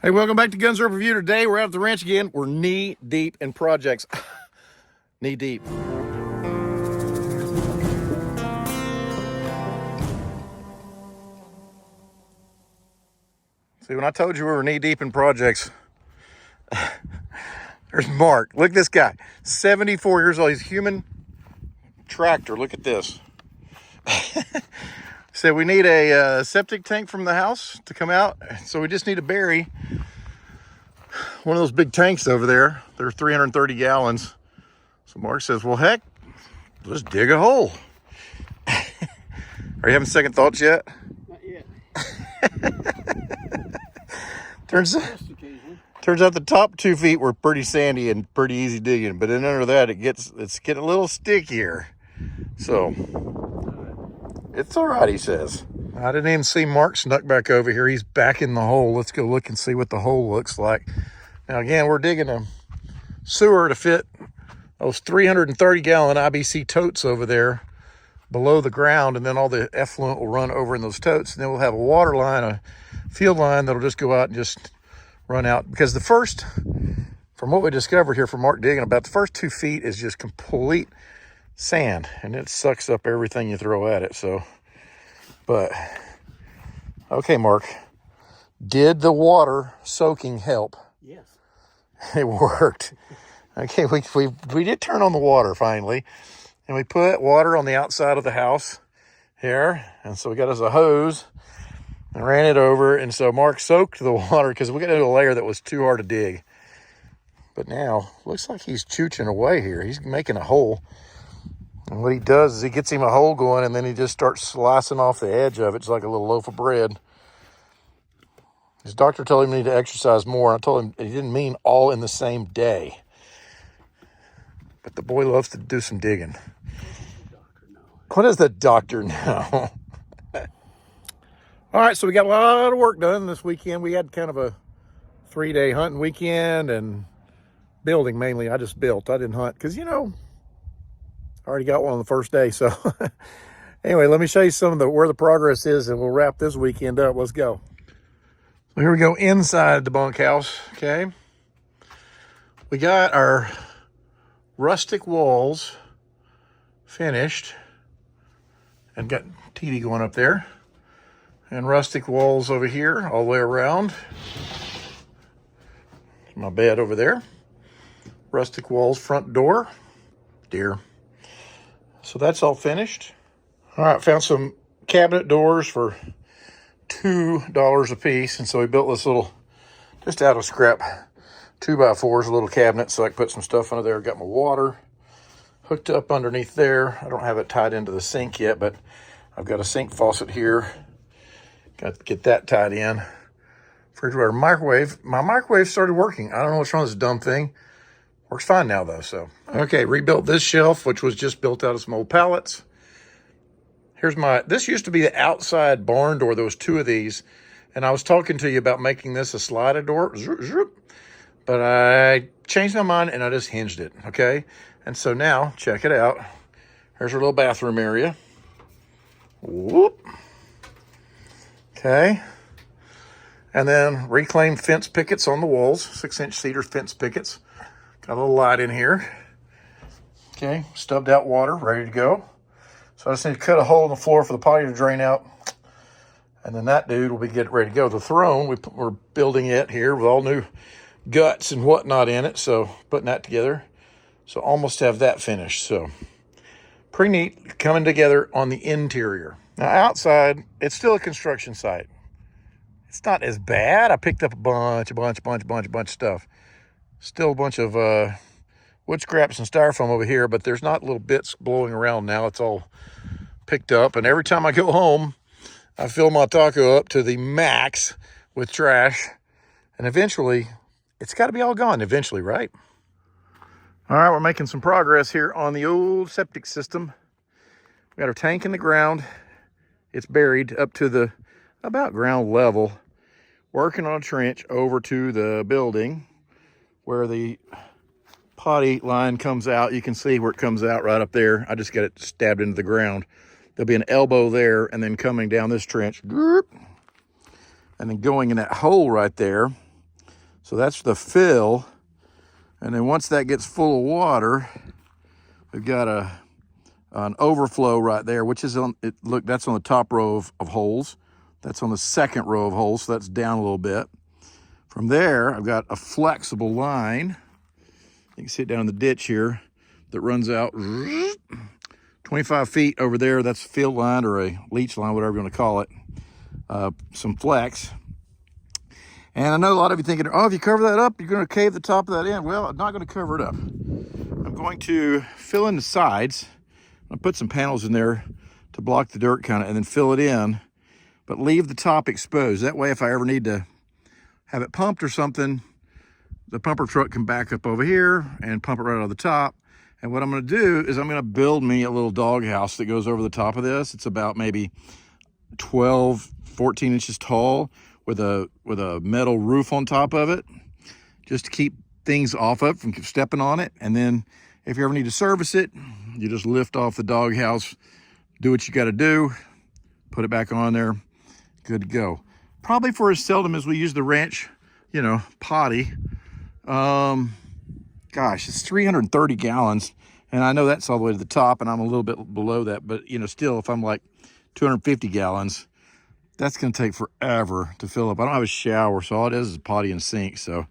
Hey, welcome back to Guns Review. Today we're out at the ranch again. We're knee deep in projects. Knee deep. See, when I told you we were knee deep in projects, there's Mark. Look at this guy, 74 years old. He's a human tractor. Look at this. So we need a septic tank from the house to come out. So we just need to bury one of those big tanks over there. They're 330 gallons. So Mark says, well, heck, let's dig a hole. Are you having second thoughts yet? Not yet. Turns out the top 2 feet were pretty sandy and pretty easy digging, but then under that it's getting a little stickier. So it's all right, he says. I didn't even see Mark snuck back over here. He's back in the hole. Let's go look and see what the hole looks like. Now again, we're digging a sewer to fit those 330-gallon IBC totes over there below the ground, and then all the effluent will run over in those totes, and then we'll have a water line, a field line that'll just go out and just run out. Because the first, from what we discovered here from Mark digging, about the first 2 feet is just complete sand, and it sucks up everything you throw at it. So, but okay, Mark, did the water soaking help? Yes. It worked. Okay, we did turn on the water finally, and we put water on the outside of the house here, and so we got us a hose and ran it over, and so Mark soaked the water because we got into a layer that was too hard to dig. But now looks like he's chooching away here. He's making a hole, and what he does is he gets him a hole going, and then he just starts slicing off the edge of it. It's like a little loaf of bread. His doctor told him he needed to exercise more. I told him he didn't mean all in the same day. But the boy loves to do some digging. What does the doctor know? All right, so we got a lot of work done this weekend. We had kind of a 3-day hunting weekend and building mainly. I just built. I didn't hunt because, I already got one on the first day. So anyway, let me show you some of where the progress is, and we'll wrap this weekend up. Let's go. So here we go inside the bunkhouse, okay? We got our rustic walls finished and got TV going up there, and rustic walls over here all the way around. My bed over there. Rustic walls, front door, deer. So that's all finished. All right, found some cabinet doors for $2 a piece, and so we built this little, just out of scrap, 2x4s, a little cabinet, so I can put some stuff under there. Got my water hooked up underneath there. I don't have it tied into the sink yet, but I've got a sink faucet here. Got to get that tied in. Refrigerator, microwave. My microwave started working. I don't know what's wrong with this dumb thing. Works fine now though, so. Okay, rebuilt this shelf, which was just built out of some old pallets. Here's this used to be the outside barn door. There was 2 of these, and I was talking to you about making this a sliding door. But I changed my mind and I just hinged it, okay? And so now, check it out. Here's our little bathroom area. Whoop. Okay. And then reclaimed fence pickets on the walls, 6-inch cedar fence pickets. Got a little light in here. Okay, stubbed out water, ready to go. So I just need to cut a hole in the floor for the potty to drain out. And then that dude will be getting ready to go. The throne, we're building it here with all new guts and whatnot in it, so putting that together. So almost have that finished. So pretty neat coming together on the interior. Now outside, it's still a construction site. It's not as bad. I picked up a bunch of stuff. Still a bunch of wood scraps and styrofoam over here, but there's not little bits blowing around now. It's all picked up, and every time I go home, I fill my taco up to the max with trash, and eventually it's got to be all gone eventually, right? All right, we're making some progress here on the old septic system. We got our tank in the ground. It's buried up to about ground level. Working on a trench over to the building where the potty line comes out. You can see where it comes out right up there. I just got it stabbed into the ground. There'll be an elbow there, and then coming down this trench, and then going in that hole right there So that's the fill. And then once that gets full of water, we've got an overflow right there, which is on, look, that's on the top row of holes. That's on the second row of holes, so that's down a little bit. From there, I've got a flexible line. You can see it down in the ditch here that runs out 25 feet over there. That's a field line or a leach line, whatever you want to call it. Some flex. And I know a lot of you thinking, oh, if you cover that up, you're going to cave the top of that in. Well, I'm not going to cover it up. I'm going to fill in the sides. I'll put some panels in there to block the dirt kind of, and then fill it in, but leave the top exposed. That way, if I ever need to have it pumped or something, the pumper truck can back up over here and pump it right out of the top. And what I'm going to do is I'm going to build me a little doghouse that goes over the top of this. It's about maybe 12, 14 inches tall with a metal roof on top of it, just to keep things off of from stepping on it. And then if you ever need to service it, you just lift off the doghouse, do what you got to do, put it back on there, good to go. Probably for as seldom as we use the ranch, you know, potty. Gosh, it's 330 gallons. And I know that's all the way to the top, and I'm a little bit below that. But, you know, still, if I'm like 250 gallons, that's going to take forever to fill up. I don't have a shower, so all it is potty and sink. So,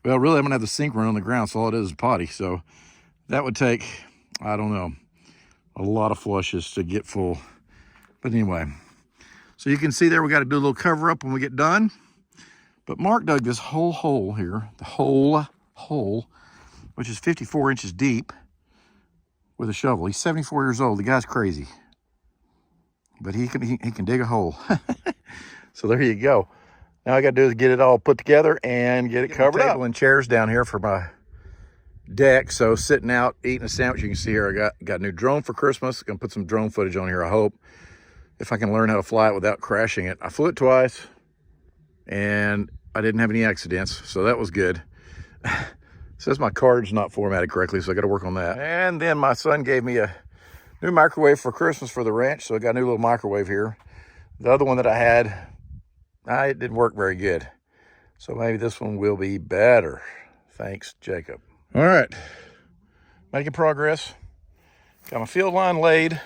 well, really, I'm going to have the sink run on the ground, so all it is potty. So that would take, I don't know, a lot of flushes to get full. But anyway, so you can see there we got to do a little cover up when we get done. But Mark dug this whole hole here, the whole hole, which is 54 inches deep, with a shovel. He's 74 years old. The guy's crazy, but he can dig a hole. So there you go. Now I got to do is get it all put together and get it covered up. Table and chairs down here for my deck. So sitting out eating a sandwich. You can see here I got a new drone for Christmas. Gonna put some drone footage on here, I hope, if I can learn how to fly it without crashing it. I flew it twice and I didn't have any accidents, so that was good. Says my card's not formatted correctly, so I got to work on that. And then my son gave me a new microwave for Christmas for the ranch, so I got a new little microwave here. The other one that I had, it didn't work very good, so maybe this one will be better. Thanks, Jacob. All right, making progress. Got my field line laid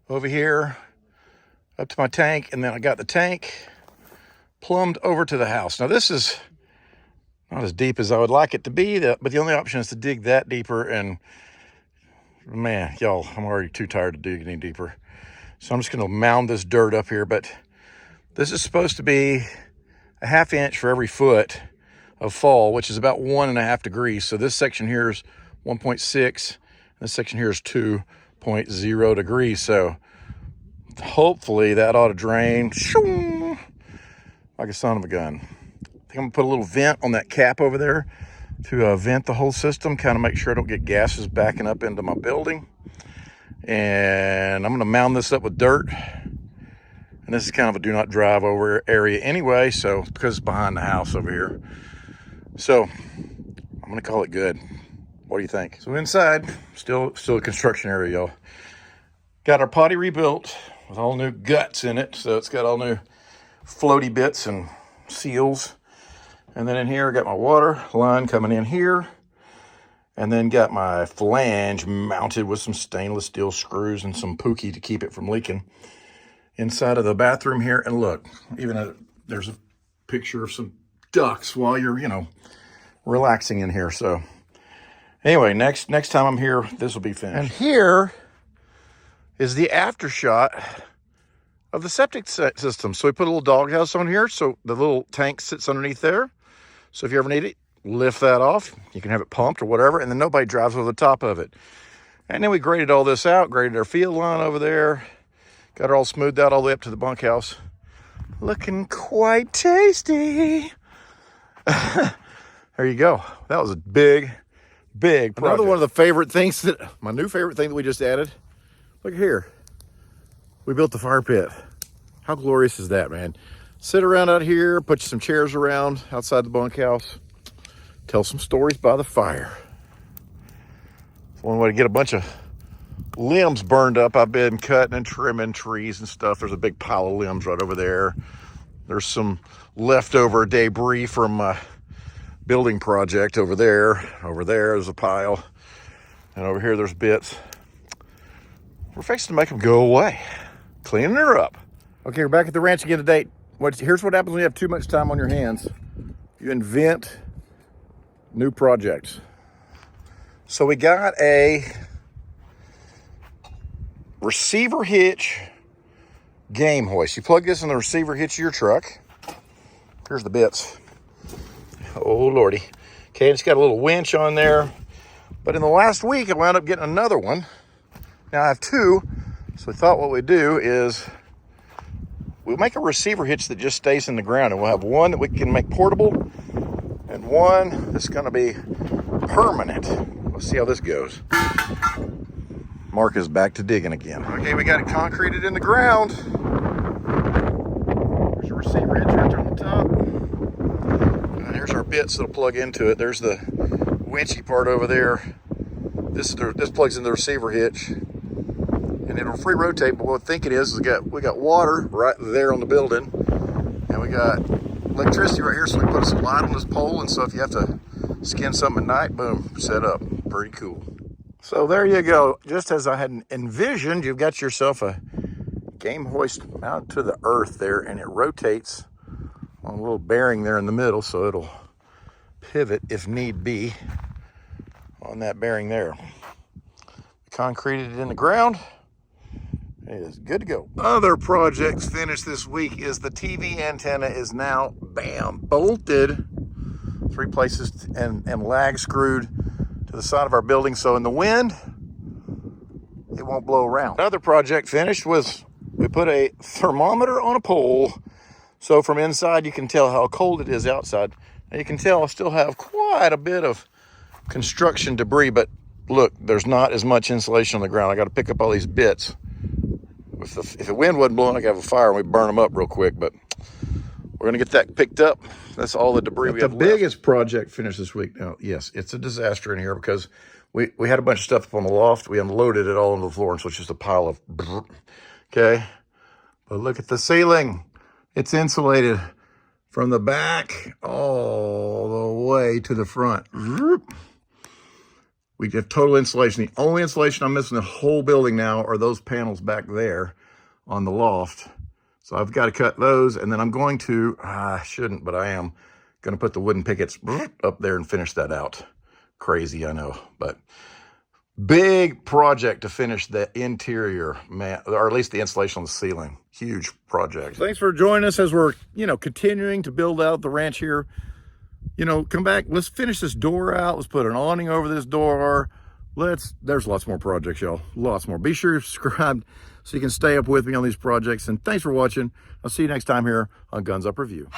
over here up to my tank, and then I got the tank plumbed over to the house. Now this is not as deep as I would like it to be, but the only option is to dig that deeper, and man, y'all, I'm already too tired to dig any deeper. So I'm just gonna mound this dirt up here, but this is supposed to be a ½ inch for every foot of fall, which is about 1.5 degrees. So this section here is 1.6, and this section here is 2.0 degrees. So hopefully that ought to drain like a son of a gun. I think I'm gonna put a little vent on that cap over there to vent the whole system, kind of make sure I don't get gases backing up into my building. And I'm gonna mound this up with dirt. And this is kind of a do not drive over area anyway, so because it's behind the house over here. So I'm gonna call it good. What do you think? So inside, still a construction area, y'all. Got our potty rebuilt with all new guts in it. So it's got all new floaty bits and seals. And then in here, I got my water line coming in here. And then got my flange mounted with some stainless steel screws and some pookie to keep it from leaking inside of the bathroom here. And look, even there's a picture of some ducks while you're, you know, relaxing in here. So anyway, next time I'm here, this will be finished. And here is the after shot of the septic system. So we put a little doghouse on here, so the little tank sits underneath there. So if you ever need it, lift that off. You can have it pumped or whatever, and then nobody drives over the top of it. And then we graded all this out, graded our field line over there, got it all smoothed out all the way up to the bunkhouse. Looking quite tasty. There you go. That was a big project. Another one of the favorite things my new favorite thing that we just added. Look here. We built the fire pit. How glorious is that, man? Sit around out here, put you some chairs around outside the bunkhouse, tell some stories by the fire. It's one way to get a bunch of limbs burned up. I've been cutting and trimming trees and stuff. There's a big pile of limbs right over there. There's some leftover debris from building project over there. Over there's a pile. And over here, there's bits. We're fixing to make them go away. Cleaning her up. Okay, we're back at the ranch again today. Here's what happens when you have too much time on your hands. You invent new projects. So we got a receiver hitch game hoist. You plug this in the receiver hitch of your truck. Here's the bits. Oh lordy. Okay, it's got a little winch on there. But in the last week, I wound up getting another one. Now I have two. So we thought what we'd do is we'll make a receiver hitch that just stays in the ground, and we'll have one that we can make portable and one that's going to be permanent. Let's see how this goes. Mark is back to digging again. Okay, we got it concreted in the ground. There's a receiver hitch right there on the top. And here's our bits that'll plug into it. There's the winchy part over there. This plugs in the receiver hitch. And it'll free rotate, but what I think it is we got water right there on the building, and we got electricity right here, so we put a slide on this pole, and so if you have to skin something at night, boom, set up. Pretty cool. So there you go. Just as I had envisioned, you've got yourself a game hoist mounted to the earth there, and it rotates on a little bearing there in the middle, so it'll pivot if need be on that bearing there. Concreted it in the ground. It is good to go. Other projects finished this week is the TV antenna is now, bam, bolted 3 places and lag screwed to the side of our building. So in the wind, it won't blow around. Another project finished was we put a thermometer on a pole. So from inside, you can tell how cold it is outside. And you can tell I still have quite a bit of construction debris, but look, there's not as much insulation on the ground. I got to pick up all these bits. If the wind wasn't blowing, I could have a fire and we'd burn them up real quick, but we're gonna get that picked up. That's all the debris we have left. The biggest project finished this week. Now, yes, it's a disaster in here because we had a bunch of stuff up on the loft. We unloaded it all on the floor, and so it's just a pile of, okay? But look at the ceiling. It's insulated from the back all the way to the front. We have total insulation. The only insulation I'm missing in the whole building now are those panels back there on the loft. So I've got to cut those, and then I'm going to, I shouldn't, but I am going to put the wooden pickets up there and finish that out. Crazy, I know, but big project to finish the interior, man, or at least the insulation on the ceiling. Huge project. Thanks for joining us as we're, continuing to build out the ranch here. Come back, let's finish this door out. Let's put an awning over this door. There's lots more projects, y'all. Lots more. Be sure you're subscribed so you can stay up with me on these projects. And thanks for watching. I'll see you next time here on Guns Up Review.